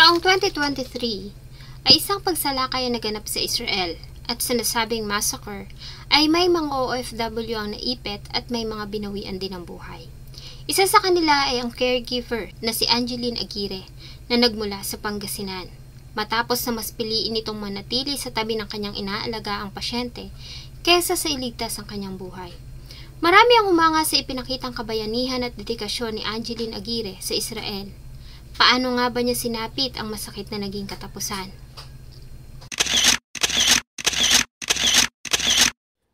Noong 2023 ay isang pagsalakay ang naganap sa Israel at sa nasabing massacre ay may mga OFW ang naipit at may mga binawian din ng buhay. Isa sa kanila ay ang caregiver na si Angeline Aguirre na nagmula sa Pangasinan. Matapos na mas piliin itong manatili sa tabi ng kanyang inaalaga ang pasyente kesa sa iligtas ang kanyang buhay. Marami ang humanga sa ipinakitang kabayanihan at dedikasyon ni Angeline Aguirre sa Israel. Paano nga ba niya sinapit ang masakit na naging katapusan?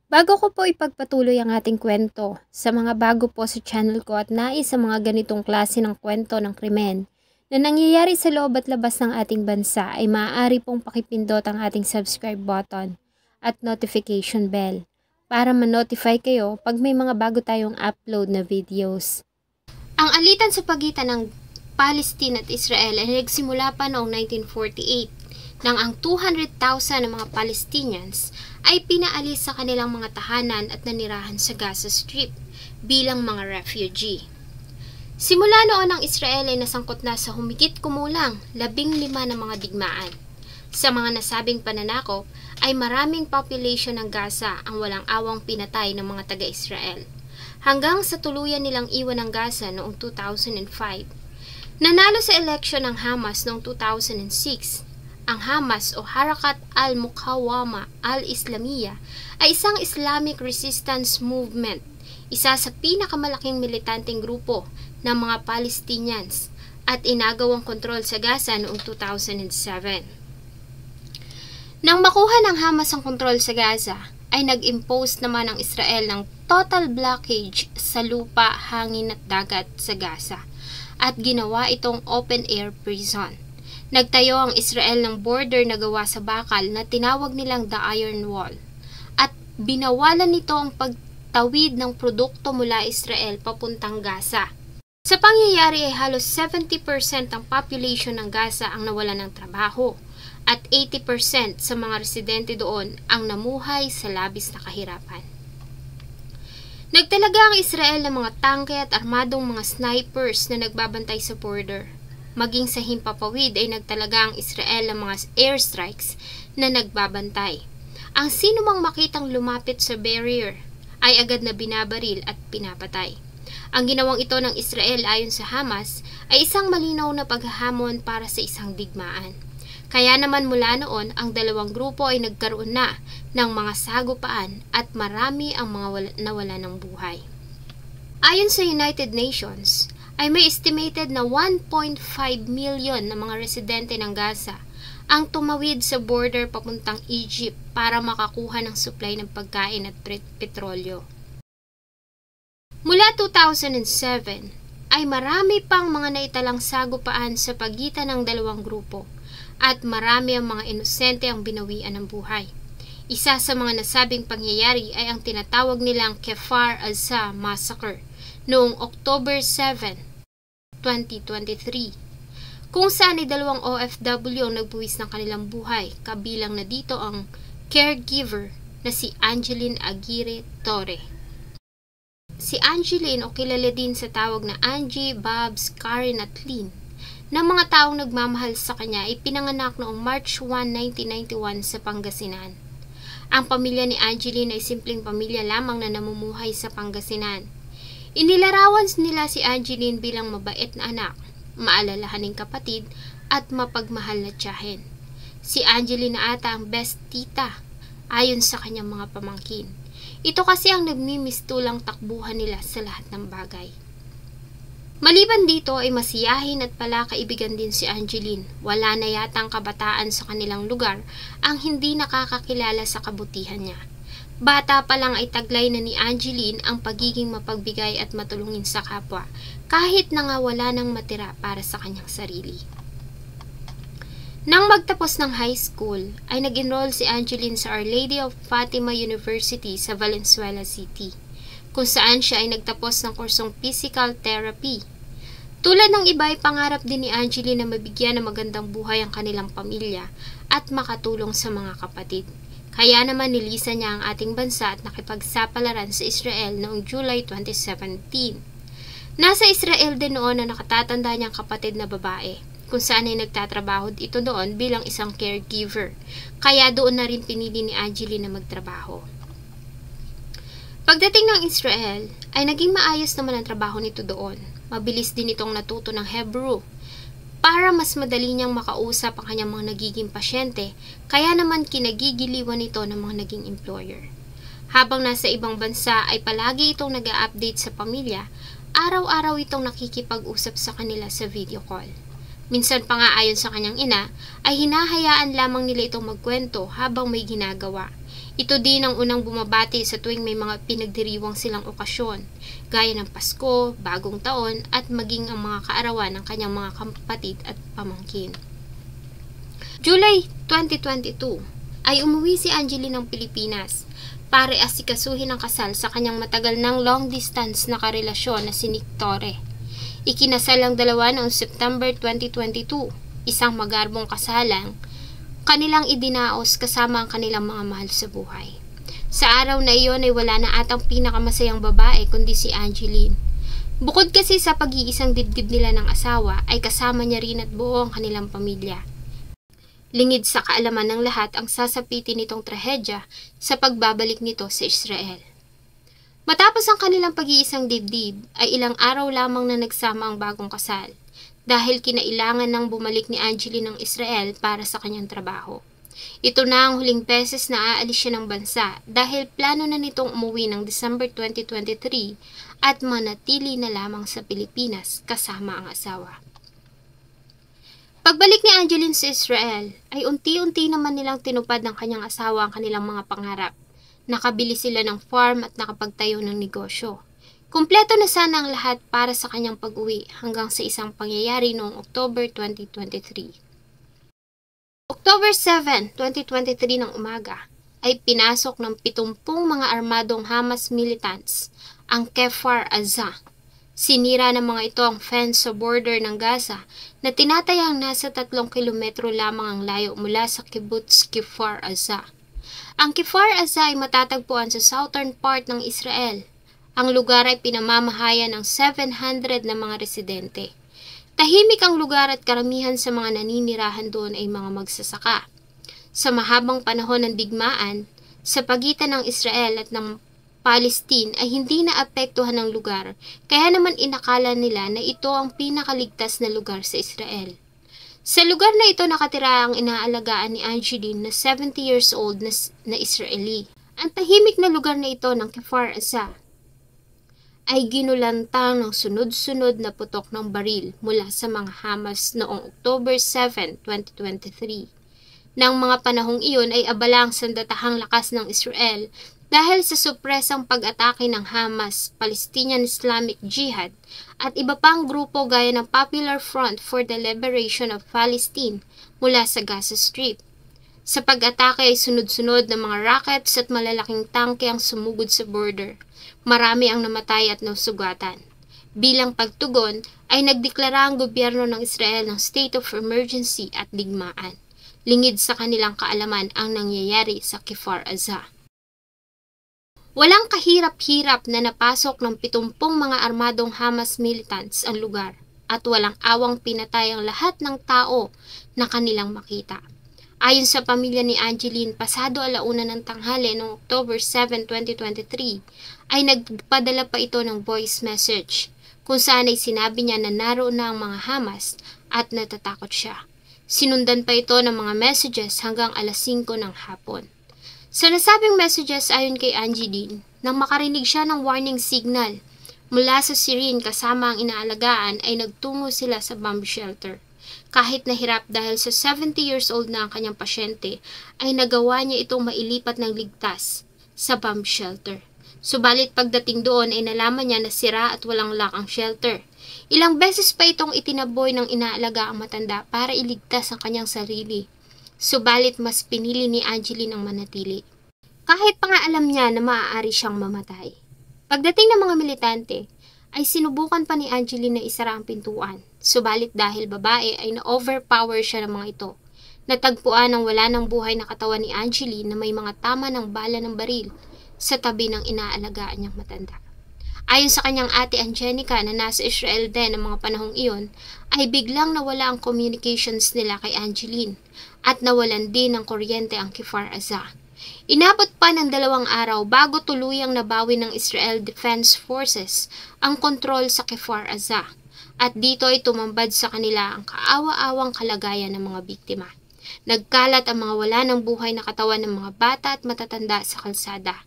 Bago ko po ipagpatuloy ang ating kwento, sa mga bago po sa channel ko at nais sa mga ganitong klase ng kwento ng krimen na nangyayari sa loob at labas ng ating bansa ay maaari pong pakipindot ang ating subscribe button at notification bell para ma-notify kayo pag may mga bago tayong upload na videos. Ang alitan sa pagitan ng Palestine at Israel ay nagsimula pa noong 1948 nang ang 200,000 na mga Palestinians ay pinaalis sa kanilang mga tahanan at nanirahan sa Gaza Strip bilang mga refugee. Simula noon ang Israel ay nasangkot na sa humigit kumulang 15 na mga digmaan. Sa mga nasabing pananakop ay maraming population ng Gaza ang walang awang pinatay ng mga taga-Israel hanggang sa tuluyan nilang iwan ng Gaza noong 2005. Nanalo sa eleksyon ng Hamas noong 2006. Ang Hamas o Harakat al-Muqawama al-Islamiyya ay isang Islamic resistance movement, isa sa pinakamalaking militanteng grupo ng mga Palestinians at inagawang kontrol sa Gaza noong 2007. Nang makuha ng Hamas ang kontrol sa Gaza, ay nag-impose naman ang Israel ng total blockage sa lupa, hangin at dagat sa Gaza at ginawa itong open-air prison. Nagtayo ang Israel ng border na gawa sa bakal na tinawag nilang the Iron Wall at binawalan nito ang pagtawid ng produkto mula Israel papuntang Gaza. Sa pangyayari ay halos 70% ng population ng Gaza ang nawalan ng trabaho at 80% sa mga residente doon ang namuhay sa labis na kahirapan. Nagtalaga ang Israel ng mga tangke at armadong mga snipers na nagbabantay sa border. Maging sa himpapawid ay nagtalaga ang Israel ng mga airstrikes na nagbabantay. Ang sinumang makitang lumapit sa barrier ay agad na binabaril at pinapatay. Ang ginawang ito ng Israel ayon sa Hamas ay isang malinaw na paghahamon para sa isang digmaan. Kaya naman mula noon, ang dalawang grupo ay nagkaroon na ng mga sagupaan at marami ang mga nawala ng buhay. Ayon sa United Nations, ay may estimated na 1.5 million na mga residente ng Gaza ang tumawid sa border papuntang Egypt para makakuha ng supply ng pagkain at petrolyo. Mula 2007, ay marami pang mga naitalang sagupaan sa pagitan ng dalawang grupo at marami ang mga inosente ang binawian ng buhay. Isa sa mga nasabing pangyayari ay ang tinatawag nilang Kfar Aza Massacre noong October 7, 2023, kung saan ay dalawang OFW ang nagbuwis ng kanilang buhay, kabilang na dito ang caregiver na si Angeline Aguirre Torre. Si Angeline o kilala din sa tawag na Angie, Babs, Karen at Lynn, na mga taong nagmamahal sa kanya ay pinanganak noong March 1, 1991 sa Pangasinan. Ang pamilya ni Angeline ay simpleng pamilya lamang na namumuhay sa Pangasinan. Inilarawan nila si Angeline bilang mabait na anak, maalalahaning kapatid at mapagmahal na tiyahin. Si Angeline na ata ang best tita ayon sa kanyang mga pamangkin. Ito kasi ang nagmimistulang takbuhan nila sa lahat ng bagay. Maliban dito ay masiyahin at palakaibigan din si Angeline. Wala na yatang kabataan sa kanilang lugar ang hindi nakakakilala sa kabutihan niya. Bata pa lang ay taglay na ni Angeline ang pagiging mapagbigay at matulungin sa kapwa, kahit na nga wala nang matira para sa kanyang sarili. Nang magtapos ng high school, ay nag-enroll si Angeline sa Our Lady of Fatima University sa Valenzuela City, kung saan siya ay nagtapos ng kursong physical therapy. Tulad ng iba ay pangarap din ni Angeline na mabigyan ng magandang buhay ang kanilang pamilya at makatulong sa mga kapatid. Kaya naman nilisan niya ang ating bansa at nakipagsapalaran sa Israel noong July 2017. Nasa Israel din noon na nakatatanda niyang kapatid na babae. kung saan ay nagtatrabaho ito doon bilang isang caregiver. Kaya doon na rin pinili ni Angeline na magtrabaho. Pagdating ng Israel, ay naging maayos naman ang trabaho nito doon. Mabilis din itong natuto ng Hebrew para mas madali niyang makausap ang kanyang mga nagiging pasyente, kaya naman kinagigiliwan ito ng mga naging employer. Habang nasa ibang bansa ay palagi itong nag-a-update sa pamilya, araw-araw itong nakikipag-usap sa kanila sa video call. Minsan pa nga ayon sa kanyang ina, ay hinahayaan lamang nila itong magkwento habang may ginagawa. Ito din ang unang bumabati sa tuwing may mga pinagdiriwang silang okasyon, gaya ng Pasko, Bagong Taon, at maging ang mga kaarawan ng kanyang mga kapatid at pamangkin. July 2022 ay umuwi si Angeline ng Pilipinas para asikasuhin ang kasal sa kanyang matagal ng long-distance na karelasyon na si Nick Torre. Ikinasal ang dalawa noong September 2022, isang magarbong kasalang kanilang idinaos kasama ang kanilang mga mahal sa buhay. Sa araw na iyon ay wala na atang pinakamasayang babae kundi si Angeline. Bukod kasi sa pag-iisang dibdib nila ng asawa ay kasama niya rin at buo ang kanilang pamilya. Lingid sa kaalaman ng lahat ang sasapitin nitong trahedya sa pagbabalik nito sa Israel. Matapos ang kanilang pag-iisang dibdib ay ilang araw lamang na nagsama ang bagong kasal, dahil kinailangan nang bumalik ni Angeline ng Israel para sa kanyang trabaho. Ito na ang huling beses na aalis siya ng bansa dahil plano na nitong umuwi ng December 2023 at manatili na lamang sa Pilipinas kasama ang asawa. Pagbalik ni Angeline sa Israel ay unti-unti naman nilang tinupad ng kanyang asawa ang kanilang mga pangarap. Nakabili sila ng farm at nakapagtayo ng negosyo. Kumpleto na sana ang lahat para sa kanyang pag-uwi hanggang sa isang pangyayari noong October 2023. October 7, 2023 ng umaga ay pinasok ng 70 mga armadong Hamas militants ang Kfar Aza. Sinira ng mga ito ang fence sa border ng Gaza na tinatayang nasa 3 kilometro lamang ang layo mula sa kibbutz Kfar Aza. Ang Kfar Aza ay matatagpuan sa southern part ng Israel. Ang lugar ay pinamamahayan ng 700 na mga residente. Tahimik ang lugar at karamihan sa mga naninirahan doon ay mga magsasaka. Sa mahabang panahon ng digmaan, sa pagitan ng Israel at ng Palestine ay hindi naapektuhan ng lugar, kaya naman inakala nila na ito ang pinakaligtas na lugar sa Israel. Sa lugar na ito nakatira ang inaalagaan ni Angeline na 70 years old na Israeli. Ang tahimik na lugar na ito ng Kfar Aza ay ginulantang ng sunod-sunod na putok ng baril mula sa mga Hamas noong October 7, 2023. Nang mga panahong iyon ay abala ang sandatahang lakas ng Israel dahil sa supresang pag-atake ng Hamas, Palestinian Islamic Jihad at iba pang grupo gaya ng Popular Front for the Liberation of Palestine mula sa Gaza Strip. Sa pag-atake ay sunod-sunod na mga rockets at malalaking tangke ang sumugod sa border. Marami ang namatay at nasugatan. Bilang pagtugon ay nagdeklara ang gobyerno ng Israel ng state of emergency at digmaan. Lingid sa kanilang kaalaman ang nangyayari sa Kfar Aza. Walang kahirap-hirap na napasok ng 70 mga armadong Hamas militants ang lugar at walang awang pinatay ang lahat ng tao na kanilang makita. Ayon sa pamilya ni Angeline, pasado 1:00 ng tanghali noong October 7, 2023, ay nagpadala pa ito ng voice message kung saan ay sinabi niya na naroon na ang mga Hamas at natatakot siya. Sinundan pa ito ng mga messages hanggang 5:00 ng hapon. Sa nasabing messages ayon kay Angeline, nang makarinig siya ng warning signal mula sa siren kasama ang inaalagaan ay nagtungo sila sa bomb shelter. Kahit nahirap dahil sa 70 years old na ang kanyang pasyente, ay nagawa niya itong mailipat ng ligtas sa bomb shelter. Subalit pagdating doon ay nalaman niya na sira at walang lock ang shelter. Ilang beses pa itong itinaboy ng inaalaga ang matanda para iligtas ang kanyang sarili. Subalit mas pinili ni Angeline ang manatili. Kahit pa nga alam niya na maaari siyang mamatay. Pagdating ng mga militante, ay sinubukan pa ni Angeline na isara ang pintuan. Subalit dahil babae ay na-overpower siya ng mga ito. Natagpuan ang wala ng buhay na katawan ni Angeline na may mga tama ng bala ng baril sa tabi ng inaalagaan niyang matanda. Ayon sa kanyang ate Angelica na nasa Israel din ng mga panahong iyon, ay biglang nawala ang communications nila kay Angeline at nawalan din ng kuryente ang Kfar Aza. Inabot pa ng 2 araw bago tuluyang nabawi ng Israel Defense Forces ang kontrol sa Kfar Aza at dito ay tumambad sa kanila ang kaawa-awang kalagayan ng mga biktima. Nagkalat ang mga wala ng buhay na katawan ng mga bata at matatanda sa kalsada.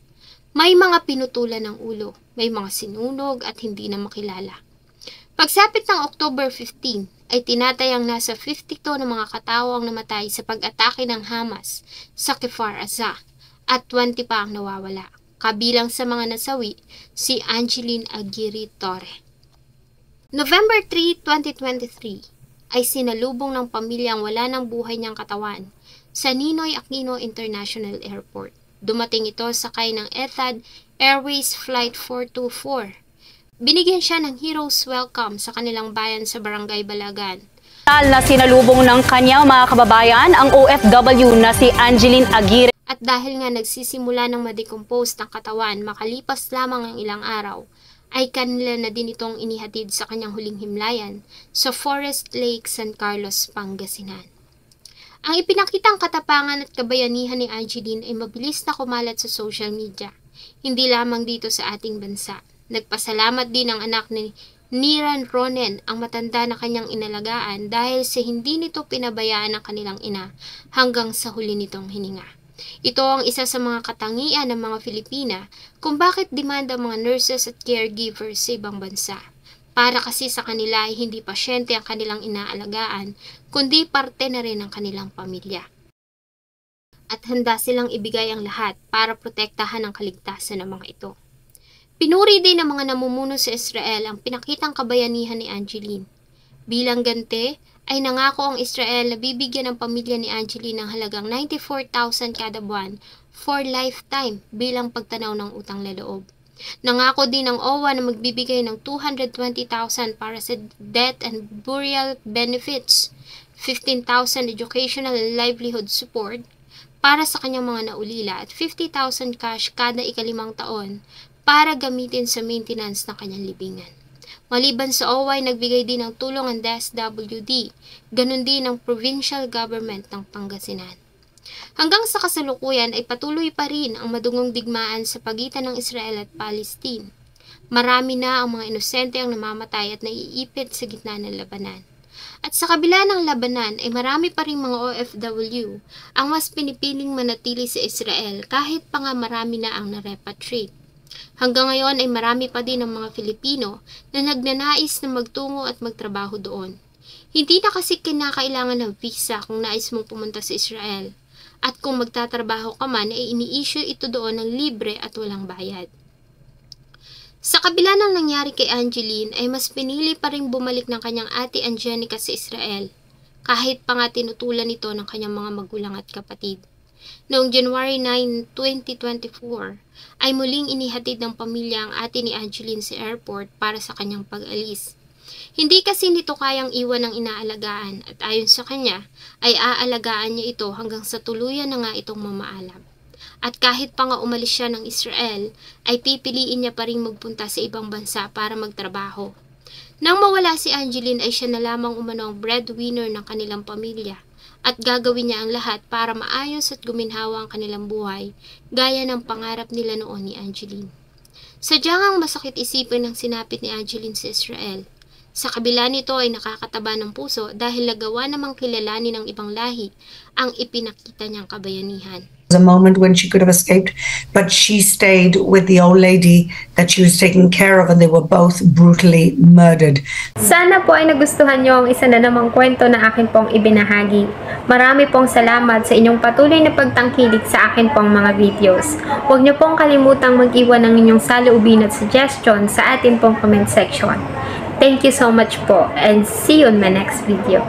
May mga pinutulan ng ulo, may mga sinunog at hindi na makilala. Pagsapit ng October 15 ay tinatayang nasa 52 na mga katao ang namatay sa pag-atake ng Hamas sa Kfar Aza at 20 pa ang nawawala. Kabilang sa mga nasawi si Angeline Aguirre Torre. November 3, 2023 ay sinalubong ng pamilyang wala ng buhay niyang katawan sa Ninoy Aquino International Airport. Dumating ito sakay ng Etihad Airways Flight 424. Binigyan siya ng hero's welcome sa kanilang bayan sa Barangay Balagan. Na sinalubong ng kanyang mga kababayan ang OFW na si Angeline Aguirre. At dahil nga nagsisimula ng ma-decompose ng katawan makalipas lamang ang ilang araw, ay kanila na din itong inihatid sa kanyang huling himlayan sa Forest Lake, San Carlos, Pangasinan. Ang ipinakitang katapangan at kabayanihan ni Angeline ay mabilis na kumalat sa social media, hindi lamang dito sa ating bansa. Nagpasalamat din ang anak ni Niran Ronen, ang matanda na kanyang inalagaan dahil sa hindi nito pinabayaan ng kanilang ina hanggang sa huli nitong hininga. Ito ang isa sa mga katangian ng mga Filipina kung bakit demanda ang mga nurses at caregivers sa ibang bansa. Para kasi sa kanila ay hindi pasyente ang kanilang inaalagaan, kundi parte na rin ng kanilang pamilya. At handa silang ibigay ang lahat para protektahan ang kaligtasan ng mga ito. Pinuri din ng mga namumuno sa Israel ang pinakitang kabayanihan ni Angeline. Bilang ganti, ay nangako ang Israel na bibigyan ng pamilya ni Angeline ng halagang 94,000 kada buwan for lifetime bilang pagtanaw ng utang na loob. Nangako din ng OWA na magbibigay ng 220,000 para sa death and burial benefits, 15,000 educational and livelihood support para sa kanyang mga naulila at 50,000 cash kada ika-5 taon para gamitin sa maintenance ng kanyang libingan. Maliban sa OWA, nagbigay din ng tulong ang DSWD, ganun din ang provincial government ng Pangasinan. Hanggang sa kasalukuyan ay patuloy pa rin ang madungong digmaan sa pagitan ng Israel at Palestine. Marami na ang mga inosente ang namamatay at naiipit sa gitna ng labanan. At sa kabila ng labanan ay marami pa rin mga OFW ang mas pinipiling manatili sa Israel kahit pa nga marami na ang narepatriate. Hanggang ngayon ay marami pa din ang mga Filipino na nagnanais na magtungo at magtrabaho doon. Hindi na kasi kinakailangan ng visa kung nais mong pumunta sa Israel. At kung magtatrabaho ka man ay ini-issue ito doon ng libre at walang bayad. Sa kabila ng nangyari kay Angeline ay mas pinili pa rin bumalik ng kanyang ate Angelica sa Israel, kahit pa nga tinutulan ito ng kanyang mga magulang at kapatid. Noong January 9, 2024, ay muling inihatid ng pamilya ang ate ni Angeline sa airport para sa kanyang pag-alis. Hindi kasi nito kayang iwan ng inaalagaan at ayon sa kanya ay aalagaan niya ito hanggang sa tuluyan na nga itong mamaalam. At kahit pa nga umalis siya ng Israel, ay pipiliin niya pa rin magpunta sa ibang bansa para magtrabaho. Nang mawala si Angeline ay siya na lamang umano ang breadwinner ng kanilang pamilya at gagawin niya ang lahat para maayos at guminhawa ang kanilang buhay gaya ng pangarap nila noon ni Angeline. Sadyang masakit isipin ang sinapit ni Angeline sa Israel. Sa kabila nito ay nakakataba ng puso dahil nagawa namang kilalanin ng ibang lahi ang ipinakita niyang kabayanihan. A moment when she could have escaped, but she stayed with the old lady that she was taking care of, and they were both brutally murdered. Sana po ay nagustuhan niyo ang isa na namang kwento na akin pong ibinahagi. Marami pong salamat sa inyong patuloy na pagtangkilik sa akin pong mga videos. Huwag niyo pong kalimutang mag-iwan ng inyong saloobin at suggestion sa atin pong comment section. Thank you so much po and see you in my next video.